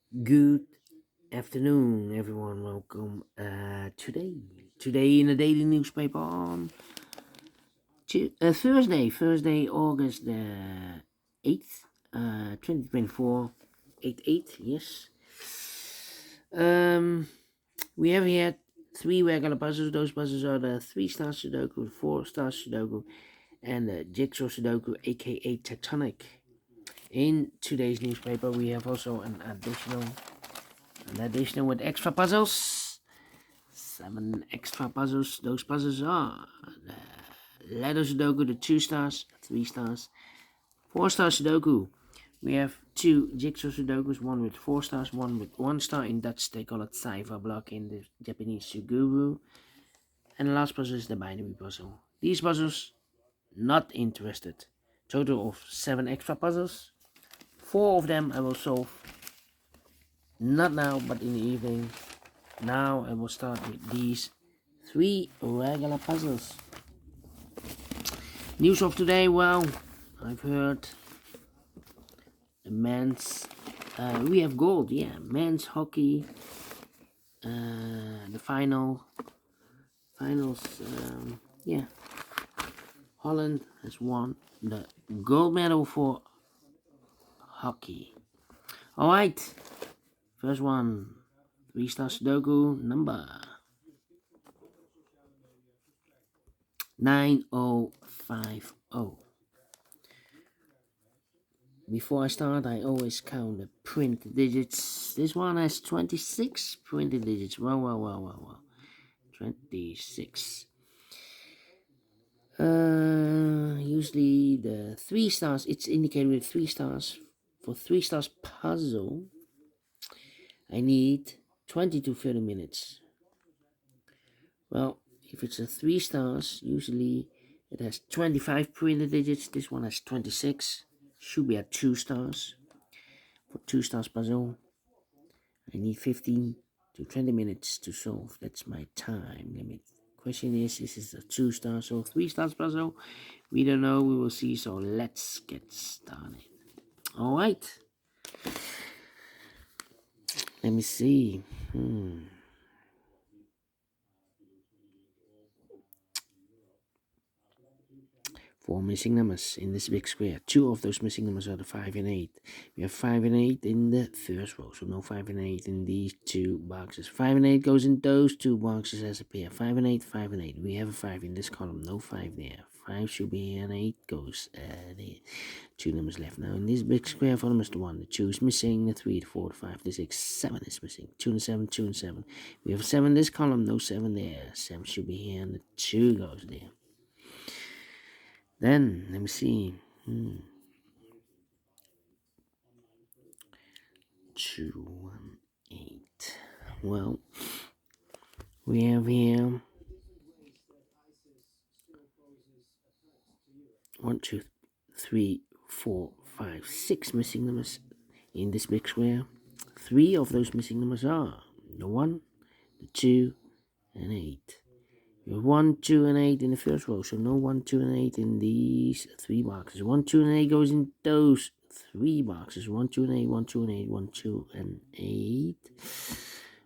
Good afternoon, everyone. Welcome. Today in the daily newspaper on Thursday, August the 8th, 2024, 8/8. Yes. Um, we have here three regular puzzles. Those puzzles are the Three Stars Sudoku, Four Stars Sudoku, and the Jigsaw Sudoku, aka Tectonic. In today's newspaper, we have also an additional with extra puzzles. 7 extra puzzles. Those puzzles are the letter Sudoku, the 2 stars, 3 stars, 4 star Sudoku. We have 2 Jigsaw Sudokus, one with 4 stars, one with 1 star. In Dutch, they call it Cypher block. In the Japanese, Suguru. And the last puzzle is the binary puzzle. These puzzles, not interested. Total of 7 extra puzzles. 4 of them I will solve, not now, but in the evening. Now I will start with these 3 regular puzzles. News of today, well, I've heard the men's, we have gold, yeah, men's hockey, the finals, yeah, Holland has won the gold medal for hockey. Alright, first one, 3 star Sudoku number 9050. Before I start, I always count the printed digits. This one has 26 printed digits. Well. 26. Usually the 3 stars, it's indicated with 3 stars. For 3 stars puzzle, I need 20 to 30 minutes. Well, if it's a 3 stars, usually it has 25 printed digits. This one has 26. Should be at 2 stars. For 2 stars puzzle, I need 15 to 20 minutes to solve. That's my time limit. Question is this a 2 stars or 3 stars puzzle? We don't know. We will see. So let's get started. All right. Let me see. 4 missing numbers in this big square. 2 of those missing numbers are the 5 and 8. We have 5 and 8 in the first row, so no 5 and 8 in these 2 boxes. 5 and 8 goes in those 2 boxes as a pair. 5 and 8, 5 and 8. We have a 5 in this column, no 5 there. 5 should be here and 8 goes there. 2 numbers left. Now in this big square for them is the 1. The 2 is missing, the 3, the 4, the 5, the 6, 7 is missing. 2 and 7, 2 and 7. We have a 7 in this column, no 7 there. 7 should be here and the 2 goes there. Then, let me see. 2, 1, 8. Well, we have here 1, 2, 3, 4, 5, 6 missing numbers in this big square. 3 of those missing numbers are the 1, the 2, and 8. We have 1, 2, and 8 in the first row, so no 1, 2, and 8 in these 3 boxes. 1, 2, and 8 goes in those 3 boxes. 1, 2, and 8, 1, 2, and 8, 1, 2, and 8.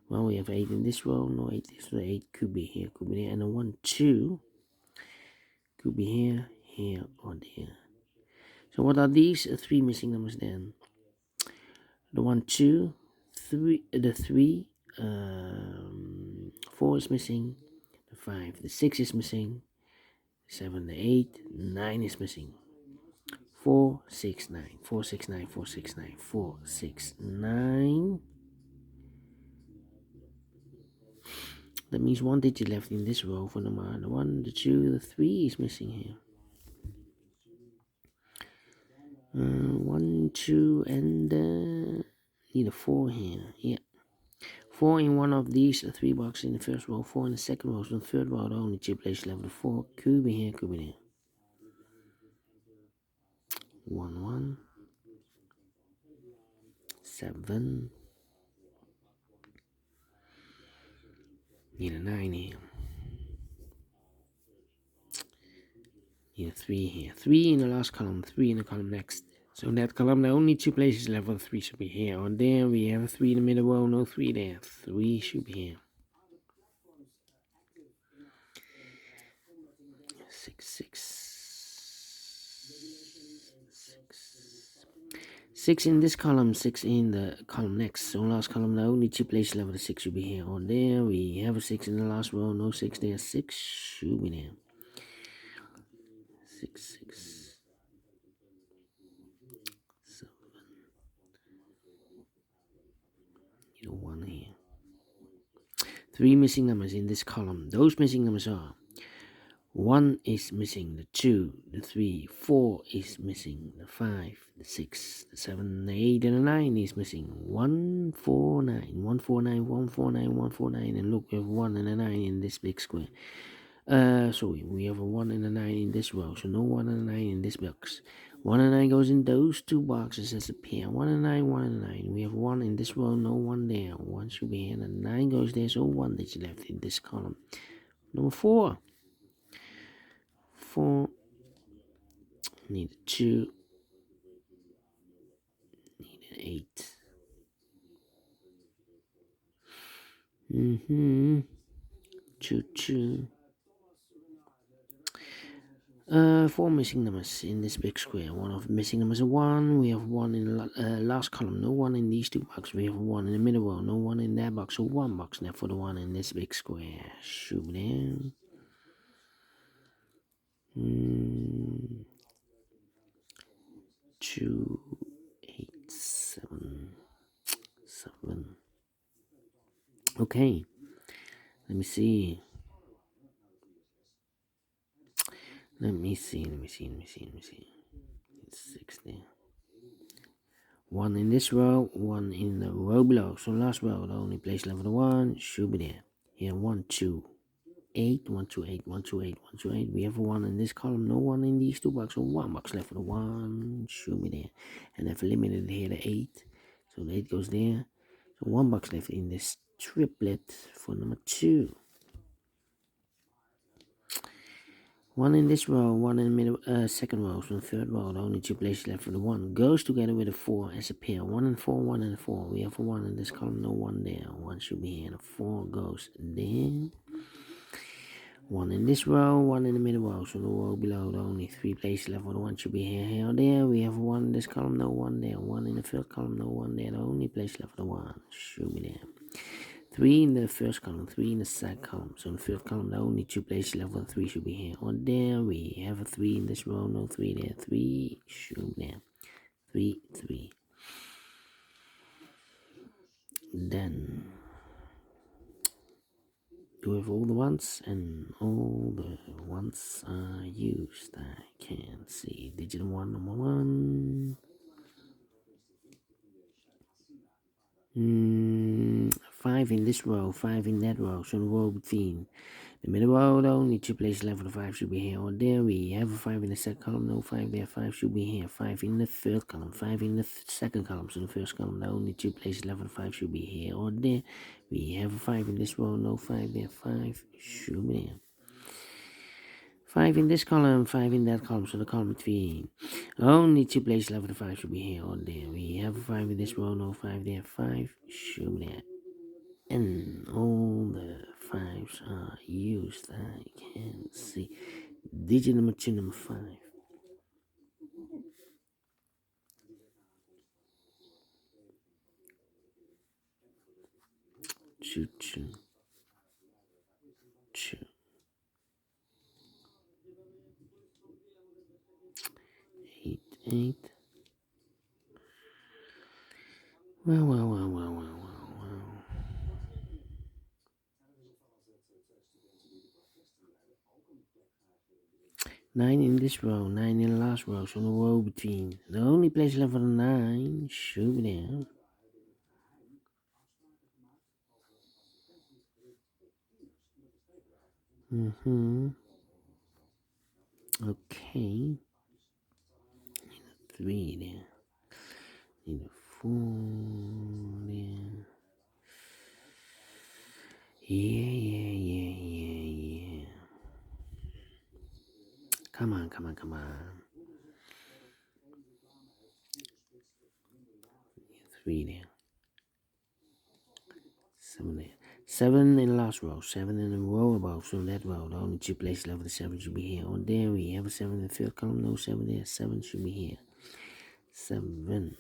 Well, we have 8 in this row, no 8. So 8 could be here, could be there, and a 1, 2 could be here, here, or there. So what are these 3 missing numbers then? The 1, 2, 3, the 3, 4 is missing. 5, the 6 is missing, 7, the 8, 9 is missing. 4, 6, 9, 4, 6, 9, 4, 6, 9, 4, 6, 9. That means 1 digit left in this row for the 1, the 2, the 3 is missing here. 1, 2, and need a 4 here. Yeah. 4 in one of these 3 boxes in the first row, 4 in the second row, so the third row, the only chip place left. The 4 could be here, could be there. 1, 1, 7. Need a 9 here. Need a 3 here. 3 in the last column, 3 in the column next. So in that column, there are only 2 places left for the 3 should be here or there. We have a 3 in the middle row, no 3 there. 3 should be here. 6, 6 in this column, 6 in the column next. So last column, the only 2 places left for the 6 should be here or there. We have a 6 in the last row, no 6 there. 6 should be there. 6, 6, 7. You know, 1 here. 3 missing numbers in this column. Those missing numbers are 1 is missing, the 2, the 3, 4 is missing, the 5, the 6, the 7, the 8, and the 9 is missing. 149, 149, 149, 149, and look, we have 1 and a 9 in this big square. Sorry, we have a 1 and a 9 in this row, so no 1 and a 9 in this box. 1 and 9 goes in those 2 boxes as a pair. 1 and 9, 1 and 9. We have 1 in this row, no 1 there. 1 should be here, and 9 goes there, so 1 is left in this column. Number 4. 4, need a 2, need an 8. 2, 2. 4 missing numbers in this big square. One of the missing numbers is 1. We have 1 in the last column. No 1 in these 2 boxes. We have 1 in the middle row. No 1 in that box. So 1 box left for the 1 in this big square. Shoot down. 2, 8, 7, 7. Okay. Let me see. Let me see. It's 6 there. 1 in this row, 1 in the row below. So last row, the only place left for the 1 should be there. Here, 1, 2, 8, 1, 2, 8, 1, 2, 8, 1, 2, 8. We have a 1 in this column, no 1 in these 2 boxes. So 1 box left for the 1 should be there. And I've eliminated here the 8. So the 8 goes there. So 1 box left in this triplet for number 2. 1 in this row, 1 in the middle, second row, so the third row, the only 2 places left for the 1 goes together with a 4 as a pair. 1 and 4, 1 and 4. We have a 1 in this column, no 1 there. 1 should be here, the 4 goes there. 1 in this row, 1 in the middle row, so the row below, the only 3 places left for the 1 should be here or there. We have 1 in this column, no 1 there. 1 in the third column, no 1 there. The only place left for the 1 should be there. 3 in the first column, 3 in the second column. So in the first column, the only 2 places left for the 3 should be here or there. We have a 3 in this row, no 3 there. 3 should be there. 3, 3. Then do we have all the ones? And all the ones are used. I can see digit 1, number 1. 5 in this row, 5 in that row. So the row between the middle row, the only 2 places left for the 5 should be here or there. We have a 5 in the second column, no 5 there. 5 should be here. 5 in the third column, 5 in the second column. So the first column, the only 2 places left for the 5 should be here or there. We have a 5 in this row, no 5 there. 5 should be there. 5 in this column, 5 in that column, so the column between. Only 2 places left for the 5 should be here or there. We have a 5 in this row, no 5 there. 5 should be there. And all the 5s are used. I can see digit number 2, number 5. Two, two, two. 8, 8. Well. 9 in this row, 9 in the last row, so the row between. The only place left for the 9 should be there. Okay. Need a 3 there. Need a 4 there. Yeah. Come on. 7 there. 7 in the last row, 7 in the row above, so that row, the only 2 places left, the 7 should be here. On there, we have a 7 in the third column, no 7 there, 7 should be here. 7.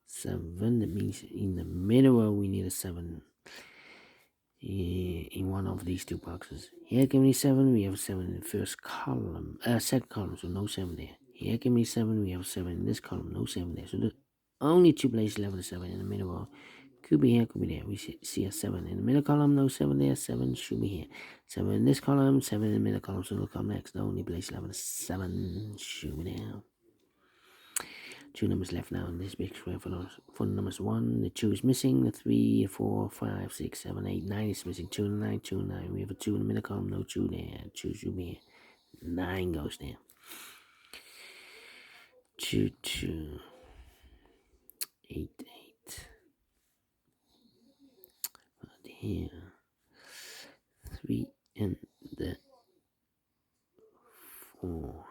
7, that means in the middle row, we need a 7 in one of these 2 boxes. Here can be 7, we have a 7 in the first column, second column, so no 7 there. Here can be 7, we have a 7 in this column, no 7 there. So the only 2 places left, the 7 in the middle row. Could be here, could be there. We see a 7 in the middle column, no 7 there, 7 should be here. 7 in this column, 7 in the middle column, so it'll come next. The only place left is 7 should be there. 2 numbers left now in this big square for the numbers 1. The 2 is missing. The 3, 4, 5, 6, 7, 8, 9 is missing. 2 and 9, 2 and 9. We have a 2 in the middle column, no 2 there. 2 should be here. 9 goes there. 2, 2. 8, 8. But here. 3 and the 4.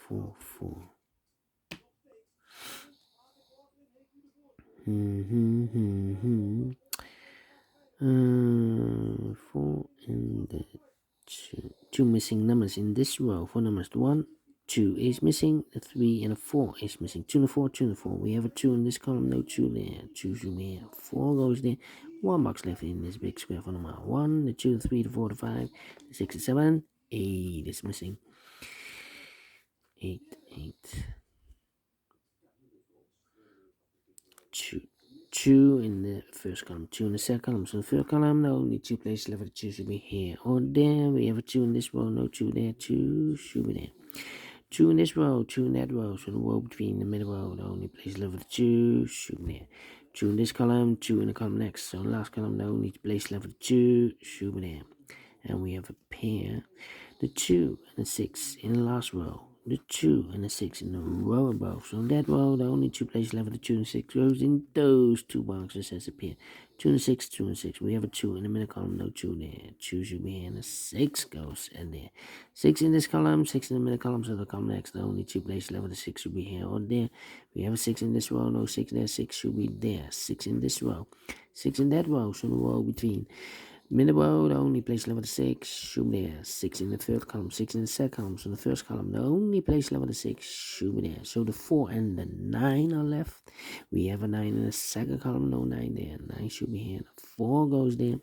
4, 4. 4 and the 2. 2 missing numbers in this row. For numbers 1, 2 is missing. The 3 and the 4 is missing. 2 and the 4, 2 and the 4. We have a 2 in this column, no 2 there. 2 should be here. 4 goes there. 1 box left in this big square for number 1, the 2, the 3, the 4, the 5, the 6, the 7, 8 is missing. 8, 8. 2. 2 in the first column, 2 in the second column. So the third column, the only 2 places left, the 2 should be here or there. We have a 2 in this row, no 2 there, 2 should be there. 2 in this row, 2 in that row. So the row between the middle row, the only place left, the 2 should be there. 2 in this column, 2 in the column next. So the last column, the only place left, the 2 should be there. And we have a pair, the 2 and the 6 in the last row. The 2 and the 6 in the row above. So in that row, the only 2 places left, the 2 and 6 goes in those 2 boxes as a pair. 2 and 6, 2 and 6. We have a 2 in the middle column, no 2 there. 2 should be here, and the 6 goes in there. 6 in this column, 6 in the middle column, so they'll come next. The only 2 places left, the 6 should be here or there. We have a 6 in this row, no 6 there. 6 should be there. 6 in this row, 6 in that row, so the row between. Middle row, the only place left, the 6 should be there. 6 in the third column, 6 in the second column. So the first column, the only place left, the 6 should be there. So the 4 and the 9 are left. We have a 9 in the second column, no 9 there. 9 should be here. 4 goes there.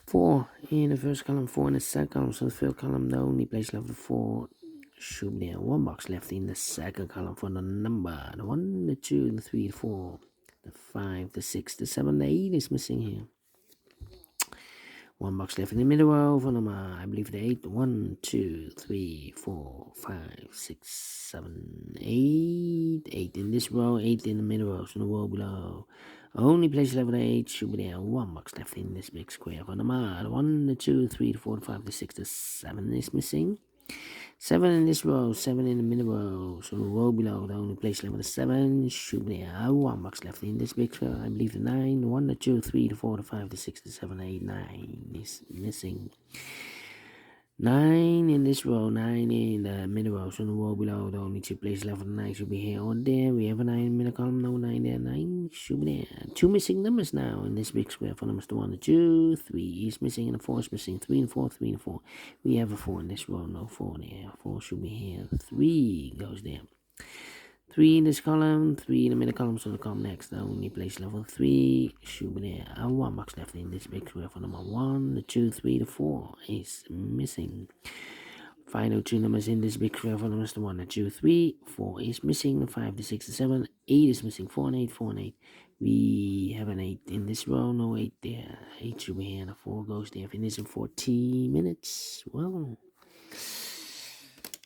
4 in the first column, 4 in the second column. So the third column, the only place left, the 4 should be there. 1 box left in the second column for the number. The 1, the 2, the 3, the 4. The 5, the 6, the 7, the 8 is missing here. 1 box left in the middle row for number, I believe the 8. 1, 2, 3, 4, 5, 6, 7, 8. 8 in this row, 8 in the middle row, so the row below. Only place left, the 8 should be there. 1 box left in this big square for number. The 1, the 2, 3, the 4, the 5, the 6, the 7 is missing. 7 in this row, 7 in the middle row, so the row below, the only place left with the 7 should be there. 1 box left in this big square, I believe the 9, the 1, the 2, 3, the 4, the 5, the 6, the 7, 8, 9 is missing. 9 in this row, 9 in the middle row, so the row below, the only 2 places left with the 9 should be here or there. We have a 9 in the middle column, no 9 there, 9 should be there. 2 missing numbers now in this big square for numbers, the 1, the 2, 3 is missing, and the 4 is missing. 3 and 4, 3 and 4. We have a 4 in this row, no 4 there. 4 should be here. 3 goes there. 3 in this column, 3 in the middle column, so the column next. The only place level 3 should be there. 1 box left in this big square for number 1, the 2, 3, the 4 is missing. Final 2 numbers in this big square for numbers, the 1, the 2, 3, 4 is missing. The 5, the 6, the 7, 8 is missing. 4 and 8, 4 and 8. We have an 8 in this row, no 8 there. 8 should be here, and the 4 goes there. Finish in 40 minutes. Well,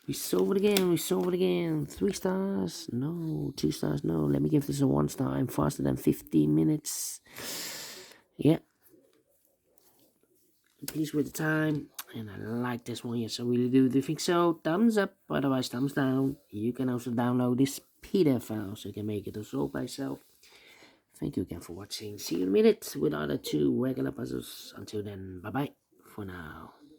we solve it again. 3 stars, no. 2 stars, no. Let me give this a 1 star. I'm faster than 15 minutes. Yeah. I'm pleased with the time, and I like this one. Yes, I really do. Do you think so? Thumbs up, otherwise thumbs down. You can also download this PDF file so you can make it a solve by yourself. Thank you again for watching. See you in a minute with other 2 regular puzzles. Until then, bye-bye for now.